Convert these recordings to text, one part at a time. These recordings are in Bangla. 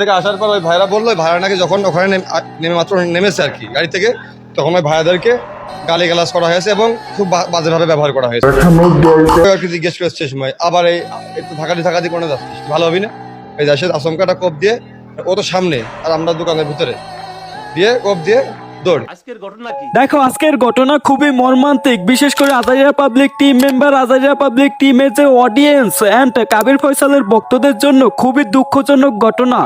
থেকে আসার পর ওই ভাইরা বললো ভাইরা নাকি যখন ওখানে নেমে মাত্র নেমেছে আর কি গাড়ি থেকে, তখন ওই ভাইয়াদেরকে গালিগালাজ করা হয়েছে এবং খুব বাজেভাবে ব্যবহার করা হয়েছে। আর কি জিজ্ঞেস করছে সময় আবার এই একটু থাকাটি করে যাচ্ছিস ভালো হবি না, এই যাচ্ছে আচমকাটা কোপ দিয়ে, ও তো সামনে আর আমরা দোকানের ভিতরে দিয়ে কোপ দিয়ে দৌড়। দেখো আজকের ঘটনা খুবই মর্মান্তিক, বিশেষ করে Azaria public team member, Azaria public টিমের যে অডিয়েন্স এন্ড কাবির ফয়সালের ভক্তদের জন্য খুবই দুঃখজনক ঘটনা।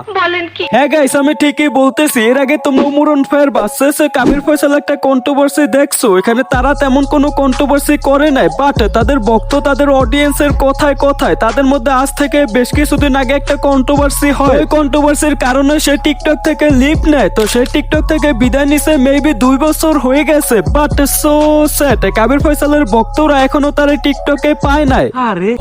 হ্যাঁ গাইস, আমি ঠিকই বলতেছি। এর আগে তোমরা উমরন ফায়ার ভার্সেস কাবির ফয়সাল একটা কন্ট্রোভার্সি দেখছো, এখানে তারা তেমন কোনো কন্ট্রোভার্সি করে নাই, বাট তাদের ভক্ত তাদের অডিয়েন্সের কথায় কথায় তাদের মধ্যে আজ থেকে বেশ কিছুদিন আগে একটা কন্ট্রোভার্সি হয়। ওই কন্ট্রোভার্সির কারণে সে টিকটক থেকে লিভ নেয়, তো সে টিকটক থেকে বিদায় নিছে মেবি 2 বছর হয়ে গেছে। বাট সো স্যাড, কাবির ফয়সালের ভক্তরা এখনো তার টিকটকে পায় নাই।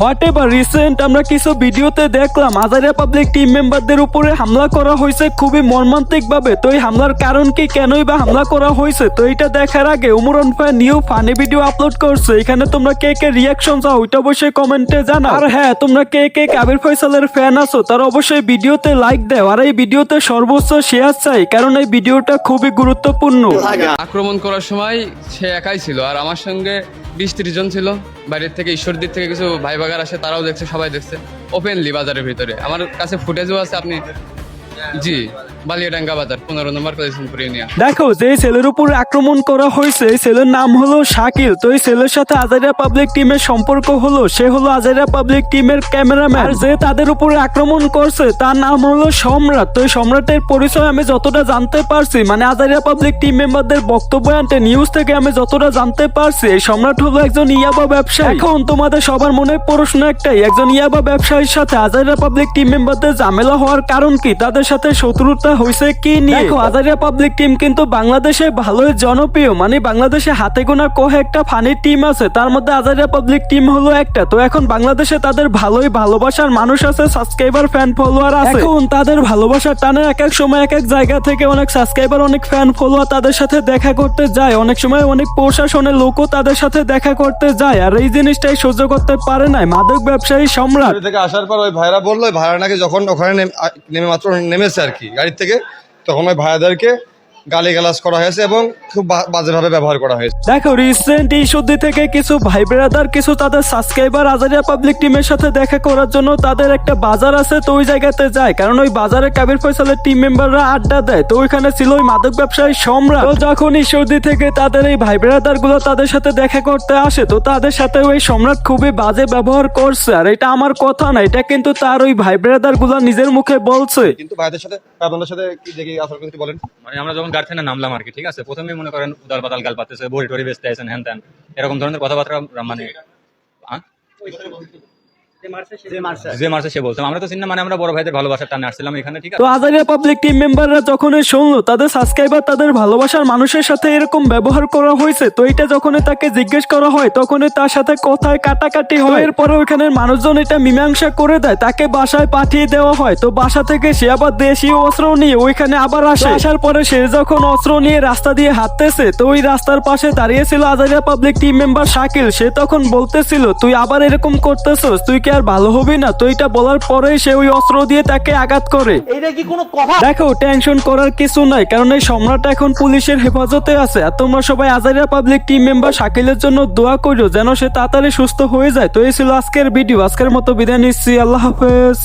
হোয়াট এভার, রিসেন্ট আমরা কিছু ভিডিওতে দেখলাম আজারিয়া পাবলিক টিম মেম্বারদের উপরে হামলা করা হয়েছে খুবই মর্মান্তিক ভাবে। তো এই হামলার কারণ কি, কেনই বা হামলা করা হয়েছে, তো এটা দেখার আগে উমরন fire new funny video upload করছে। এখানে তোমরা কে কে রিয়াকশন চাও ওইটা অবশ্যই কমেন্টে জানাও। আর হ্যাঁ, তোমরা কে কে কাবির ফয়সালের ফ্যান আছো তারা অবশ্যই ভিডিওতে লাইক দাও, আর এই ভিডিওতে সর্বোচ্চ শেয়ার চাই, কারণ এই ভিডিওটা খুবই গুরুত্বপূর্ণ। আক্রমণ করার সময় সে একাই ছিল, আর আমার সঙ্গে 20-30 জন ছিল। বাইরের থেকে ঈশ্বরদীর থেকে কিছু ভাই বাগার আসে, তারাও দেখছে, সবাই দেখছে ওপেনলি বাজারের ভিতরে। আমার কাছে ফুটেজও আছে, আপনি জি বালিয়াডাঙ্গা বাজার 15 নম্বর কলেজপুর ইউনিয়ন। দেখো যে ছেলের উপরে আক্রমণ করা হয়েছে এই ছেলের নাম হলো শাকিল। তো এই ছেলের সাথে আজারিয়া পাবলিক টিমের সম্পর্ক হলো, সে হলো আজারিয়া পাবলিক টিমের ক্যামেরাম্যান। আর যে তাদের উপরে আক্রমণ করছে তার নাম হলো সম্রাট। তো এই সম্রাটের পরিচয় আমি যতটা জানতে পারছি, মানে আজারিয়া পাবলিক টিম মেম্বারদের বক্তব্য আনতে নিউজ থেকে আমি যতটা জানতে পারছি, এই সম্রাট হলো একজন ইয়াবা ব্যবসায়ী। এখন তোমাদের সবার মনে প্রশ্ন একটাই, একজন ইয়াবা ব্যবসায়ীর সাথে আজারিয়া পাবলিক টিম মেম্বারদের ঝামেলা হওয়ার কারণ কি, তাদের সাথে শত্রুতা হয়েছে কি নিয়ে। দেখো আজারিয়া পাবলিক টিম কিন্তু বাংলাদেশে ভালোই জনপ্রিয়, মানে বাংলাদেশে হাতে গোনা একটা ফানি টিম আছে, তার মধ্যে আজারিয়া পাবলিক টিম হলো একটা। তো এখন বাংলাদেশে তাদের ভালোই ভালোবাসার মানুষ আছে, সাবস্ক্রাইবার ফ্যান ফলোয়ার আছে। এখন তাদের ভালোবাসার টানে এক এক সময় এক এক জায়গা থেকে অনেক সাবস্ক্রাইবার অনেক ফ্যান ফলোয়ার তাদের সাথে দেখা করতে যায়, অনেক সময় অনেক প্রশাসনের লোকও তাদের সাথে দেখা করতে যায়। আর এই জিনিসটাই সহ্য করতে পারে নাই মাদক ব্যবসায়ী সম্রাট। থেকে আসার পর ওই ভাইরা বললো ভাইরা নাকি যখন ওখানে নেমে মাত্র নেমেছে আর কি গাড়ি থেকে, তখন ওই ভাইয়াদেরকে গালিগালাজ করা হয়েছে এবং খুব বাজেভাবে ব্যবহার করা হয়েছে। দেখো রিসেন্ট ঈশ্বরদী থেকে কিছু ভাই ব্রাদার কিছু তাদের সাবস্ক্রাইবার আজারিয়া পাবলিক টিমের সাথে দেখা করার জন্য তাদের একটা বাজার আছে, তো ওই জায়গাতে যায়, কারণ ওই বাজারে কাবির ফয়সালের টিম মেম্বাররা আড্ডা দেয়। তো ওইখানে ছিল ওই মাদক ব্যবসায়ী সম্রাট। তো যখন ঈশ্বরদী থেকে তাদের এই ভাই ব্রাদার গুলো তাদের সাথে দেখা করতে আসে, তো তাদের সাথে ওই সম্রাট খুবই বাজে ব্যবহার করছে। আর এটা আমার কথা না, এটা কিন্তু তার ওই ভাই ব্রাদার গুলো নিজের মুখে বলছে। কিন্তু ভাইদের সাথে আপনাদের সাথে কি দেখি আসলে কিছু বলেন, মানে আমরা যখন গাড়ি থেকে নামলাম আর কি, ঠিক আছে, প্রথমেই মনে করেন উদাল পাতাল গাল পাতেছে, বড়ি টড়ি বেচতে আসেন, হ্যান ত্যান এরকম ধরনের কথাবার্তা, মানে যে মারছে সে বলতাম, আমরা তো চিনি না, মানে আমরা বড় ভাইদের ভালোবাসার টানে আসছিলাম এখানে, ঠিক আছে। তো আজারিয়া পাবলিক টিম মেম্বাররা যখন শুনলো তাদের সাবস্ক্রাইবার তাদের ভালোবাসার মানুষের সাথে এরকম ব্যবহার করা হয়েছে, তো এটা যখন তাকে জিজ্ঞেস করা হয় তখন তার সাথে কথায় কাটাকাটি হয়। এরপরে ওইখানের মানুষজন এটা মীমাংসা করে দেয়, তাকে বাসায় পাঠিয়ে দেওয়া হয়। তো বাসা থেকে সে আবার দেশীয় অস্ত্র নিয়ে ওইখানে আবার আসে। আসার পরে সে যখন অস্ত্র নিয়ে রাস্তা দিয়ে হাঁটতেছে, তো ওই রাস্তার পাশে দাঁড়িয়েছিল Azaria public team member Shakil. সে তখন বলতেছিল তুই আবার এরকম করতেছস, তুই কি আর ভালো হবি না। তো এটা বলার পরে সে ওই অস্ত্র দিয়ে তাকে আঘাত করে। এটা কি কোনো কথা? দেখো টেনশন করার কিছু নাই, কারণ এই সম্রাট এখন পুলিশের হেফাজতে আছে। আর তোমরা সবাই আজারিয়া পাবলিক টিম মেম্বার শাকিলের জন্য দোয়া করো যেন সে তাড়াতাড়ি সুস্থ হয়ে যায়। তো এই ছিল আজকের ভিডিও, আজকের মতো বিদায় নিচ্ছি, আল্লাহ হাফেজ।